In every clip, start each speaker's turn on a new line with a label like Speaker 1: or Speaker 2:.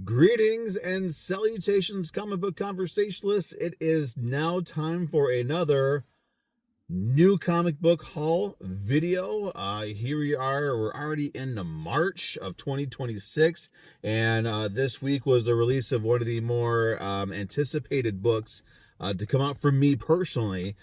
Speaker 1: Greetings and salutations, comic book conversationalists. It is now time for another new comic book haul video. Here we are. We're already into March of 2026, and this week was the release of one of the more anticipated books to come out for me personally.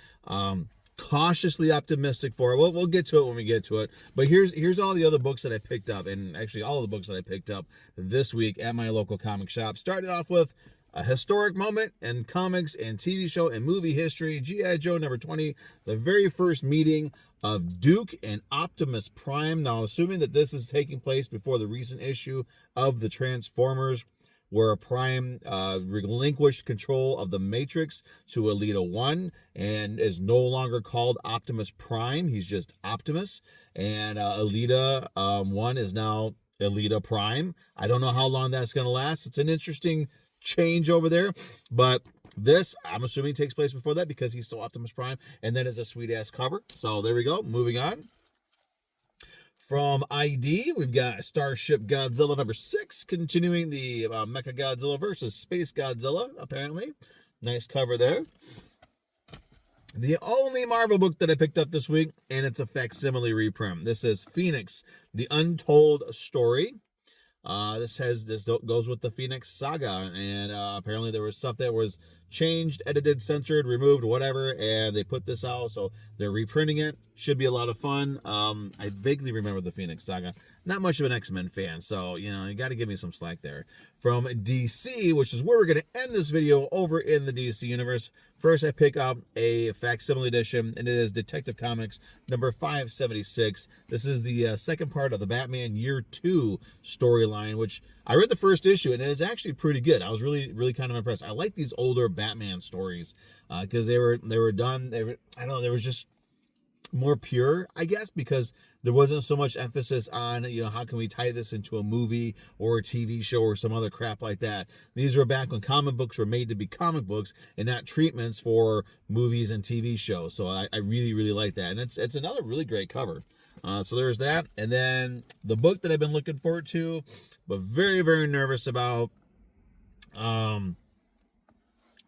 Speaker 1: Cautiously optimistic for it. We'll get to it when we get to it. But here's all the other books that I picked up, and actually all of the books that I picked up this week at my local comic shop. Started off with a historic moment in comics and TV show and movie history. G.I. Joe number 20, the very first meeting of Duke and Optimus Prime. Now, assuming that this is taking place before the recent issue of the Transformers, where Prime relinquished control of the Matrix to Elita 1 and is no longer called Optimus Prime. He's just Optimus. And Elita 1 is now Elita Prime. I don't know how long that's going to last. It's an interesting change over there. But this, I'm assuming, takes place before that because he's still Optimus Prime. And then it's a sweet-ass cover. So there we go. Moving on. From ID, we've got Starship Godzilla number 6, continuing the Mecha Godzilla versus Space Godzilla, apparently. Nice cover there. The only Marvel book that I picked up this week, and it's a facsimile reprint. This is Phoenix, The Untold Story. This goes with the Phoenix Saga, and apparently there was stuff that was changed, edited, censored, removed, whatever, and they put this out, so they're reprinting it. Should be a lot of fun. I vaguely remember the Phoenix Saga. Not much of an X-Men fan, so, you got to give me some slack there. From DC, which is where we're going to end this video over in the DC universe. First, I pick up a facsimile edition, and it is Detective Comics number 576. This is the second part of the Batman Year 2 storyline, which I read the first issue, and it is actually pretty good. I was really, really kind of impressed. I like these older Batman stories because they were done. I don't know, they were just more pure, I guess, because there wasn't so much emphasis on, how can we tie this into a movie or a TV show or some other crap like that. These were back when comic books were made to be comic books and not treatments for movies and TV shows. So I really, really like that. And it's another really great cover. So there's that. And then the book that I've been looking forward to, but very, very nervous about,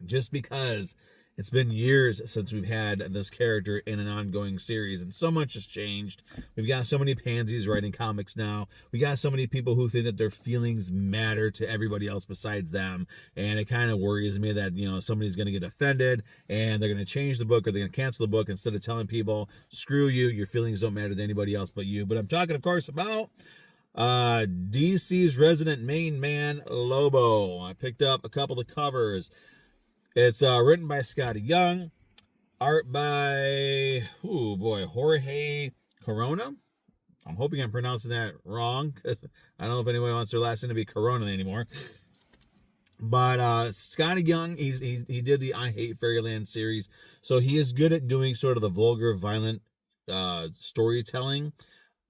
Speaker 1: just because it's been years since we've had this character in an ongoing series, and so much has changed. We've got so many pansies writing comics now. We got so many people who think that their feelings matter to everybody else besides them, and it kind of worries me that, somebody's going to get offended, and they're going to change the book, or they're going to cancel the book instead of telling people, screw you, your feelings don't matter to anybody else but you. But I'm talking, of course, about DC's resident main man, Lobo. I picked up a couple of covers. It's written by Scotty Young, art by, Jorge Corona. I'm hoping I'm pronouncing that wrong, because I don't know if anyone wants their last name to be Corona anymore. But Scotty Young, he did the I Hate Fairyland series, so he is good at doing sort of the vulgar, violent storytelling.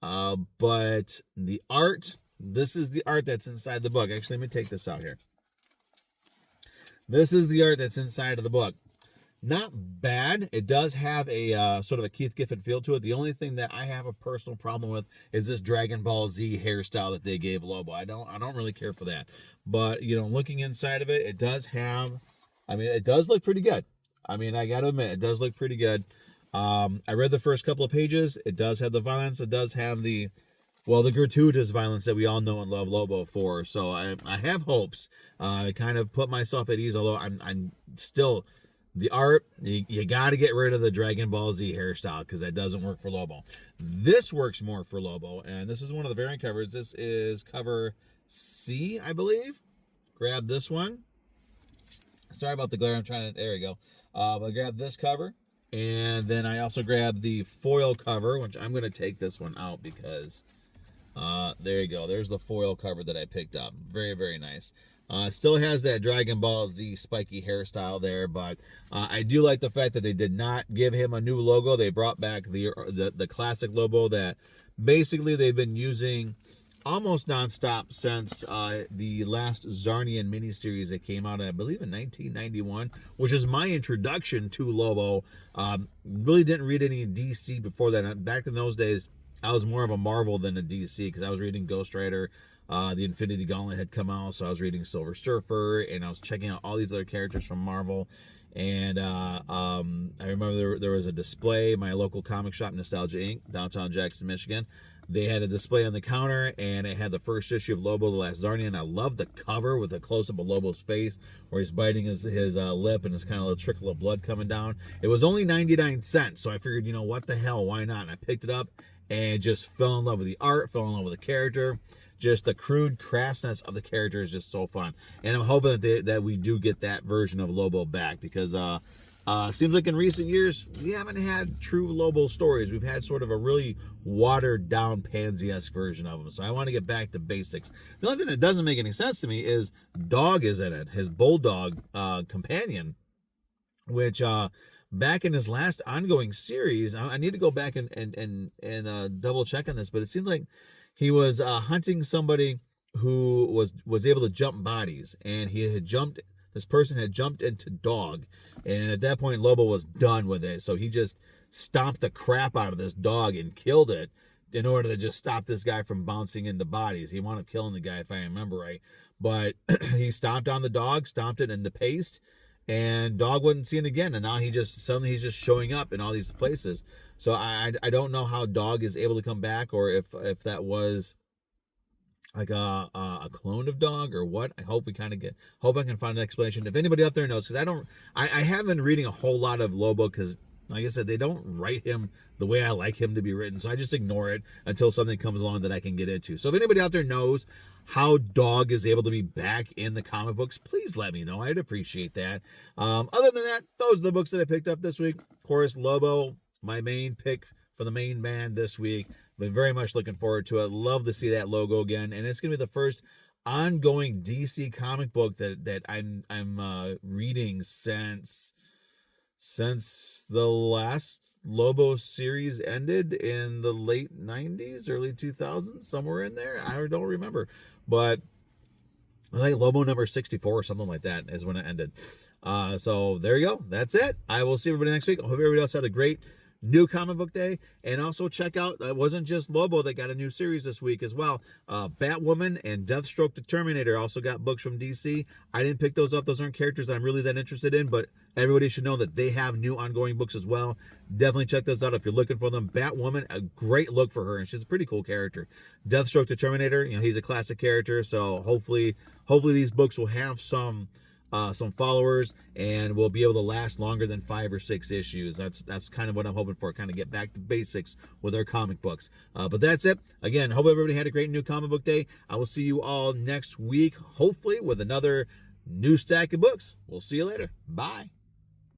Speaker 1: But the art, this is the art that's inside the book. Actually, let me take this out here. This is the art that's inside of the book. Not bad. It does have a sort of a Keith Giffen feel to it. The only thing that I have a personal problem with is this Dragon Ball Z hairstyle that they gave Lobo. I don't really care for that. But, looking inside of it, it does have, it does look pretty good. I got to admit, it does look pretty good. I read the first couple of pages. It does have the violence. It does have the gratuitous violence that we all know and love Lobo for. So I have hopes. I kind of put myself at ease, although I'm still, the art, you got to get rid of the Dragon Ball Z hairstyle because that doesn't work for Lobo. This works more for Lobo, and this is one of the variant covers. This is cover C, I believe. Grab this one. Sorry about the glare. There we go. But grab this cover. And then I also grabbed the foil cover, which I'm going to take this one out because... there you go. There's the foil cover that I picked up. Very, very nice. Still has that Dragon Ball Z spiky hairstyle there, but I do like the fact that they did not give him a new logo. They brought back the classic logo that basically they've been using almost nonstop since the last Zarnian miniseries that came out, I believe, in 1991, which is my introduction to Lobo. Really didn't read any DC before that. Back in those days, I was more of a Marvel than a DC because I was reading Ghost Rider, The Infinity Gauntlet had come out, so I was reading Silver Surfer, and I was checking out all these other characters from Marvel. And I remember there was a display, my local comic shop, Nostalgia Inc., downtown Jackson, Michigan. They had a display on the counter, and it had the first issue of Lobo the Last Zarnian. I love the cover with a close-up of Lobo's face where he's biting his lip and there's kind of a trickle of blood coming down. It was only 99 cents, so I figured, what the hell, why not? And I picked it up and just fell in love with the art, fell in love with the character. Just the crude crassness of the character is just so fun. And I'm hoping that we do get that version of Lobo back, because seems like in recent years, we haven't had true Lobo stories. We've had sort of a really watered down Pansy-esque version of him. So I want to get back to basics. The only thing that doesn't make any sense to me is Dog is in it, his bulldog companion, which back in his last ongoing series, I need to go back and double check on this, but it seems like he was hunting somebody who was able to jump bodies, and this person had jumped into Dog, and at that point Lobo was done with it, so he just stomped the crap out of this dog and killed it in order to just stop this guy from bouncing into bodies. He wound up killing the guy, if I remember right, but he stomped on the dog, stomped it into paste, and Dog wasn't seen again, and now he's just showing up in all these places. So I don't know how Dog is able to come back, or if that was like a clone of Dog or what. I hope I can find an explanation. If anybody out there knows, because I haven't been reading a whole lot of Lobo, because like I said, they don't write him the way I like him to be written, so I just ignore it until something comes along that I can get into. So if anybody out there knows how Dog is able to be back in the comic books, please let me know. I'd appreciate that. Other than that, those are the books that I picked up this week. Of course, Lobo, my main pick for the main band this week. Been very much looking forward to it. Love to see that logo again, and it's gonna be the first ongoing DC comic book that I'm reading since the last Lobo series ended in the late 90s, early 2000s, somewhere in there. I don't remember, but I think Lobo number 64 or something like that is when it ended. So there you go. That's it. I will see everybody next week. I hope everybody else had a great new comic book day, and also check out, it wasn't just Lobo that got a new series this week as well. Batwoman and Deathstroke the Terminator also got books from DC. I didn't pick those up. Those aren't characters I'm really that interested in, but everybody should know that they have new ongoing books as well. Definitely check those out if you're looking for them. Batwoman, a great look for her, and she's a pretty cool character. Deathstroke the Terminator, he's a classic character, so hopefully these books will have some followers, and will be able to last longer than 5 or 6 issues. That's kind of what I'm hoping for, kind of get back to basics with our comic books. But that's it. Again, hope everybody had a great new comic book day. I will see you all next week, hopefully with another new stack of books. We'll see you later. Bye.